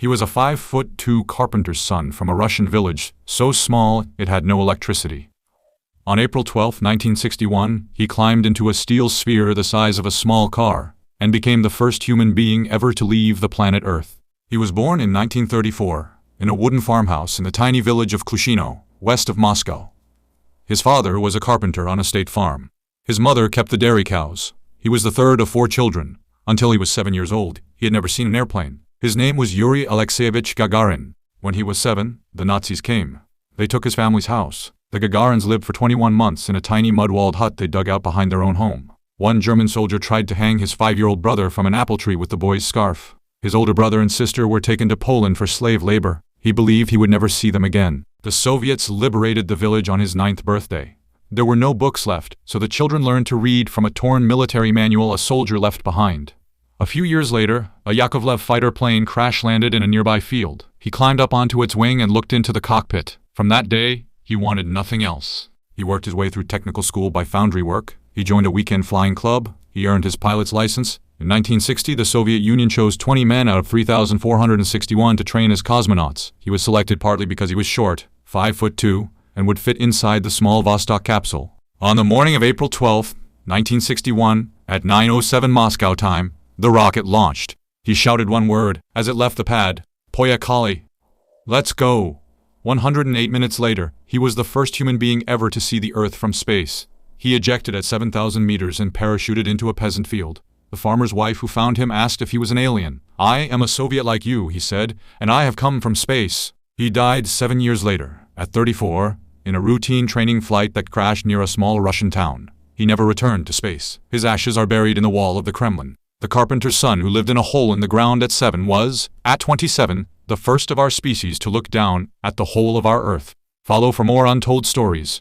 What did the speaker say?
He was a 5'2" carpenter's son from a Russian village, so small it had no electricity. On April 12, 1961, he climbed into a steel sphere the size of a small car, and became the first human being ever to leave the planet Earth. He was born in 1934, in a wooden farmhouse in the tiny village of Klushino, west of Moscow. His father was a carpenter on a state farm. His mother kept the dairy cows. He was the third of 4 children. Until he was 7 years old, he had never seen an airplane. His name was Yuri Alexeyevich Gagarin. When he was 7, the Nazis came. They took his family's house. The Gagarins lived for 21 months in a tiny mud-walled hut they dug out behind their own home. One German soldier tried to hang his 5-year-old brother from an apple tree with the boy's scarf. His older brother and sister were taken to Poland for slave labor. He believed he would never see them again. The Soviets liberated the village on his 9th birthday. There were no books left, so the children learned to read from a torn military manual a soldier left behind. A few years later, a Yakovlev fighter plane crash-landed in a nearby field. He climbed up onto its wing and looked into the cockpit. From that day, he wanted nothing else. He worked his way through technical school by foundry work. He joined a weekend flying club. He earned his pilot's license. In 1960, the Soviet Union chose 20 men out of 3,461 to train as cosmonauts. He was selected partly because he was short, 5'2", and would fit inside the small Vostok capsule. On the morning of April 12, 1961, at 9:07 Moscow time, the rocket launched. He shouted one word as it left the pad, "Poyakali." Let's go. 108 minutes later, he was the first human being ever to see the Earth from space. He ejected at 7,000 meters and parachuted into a peasant field. The farmer's wife who found him asked if he was an alien. "I am a Soviet like you," he said, "and I have come from space." He died 7 years later, at 34, in a routine training flight that crashed near a small Russian town. He never returned to space. His ashes are buried in the wall of the Kremlin. The carpenter's son who lived in a hole in the ground at 7 was, at 27, the first of our species to look down at the whole of our Earth. Follow for more untold stories.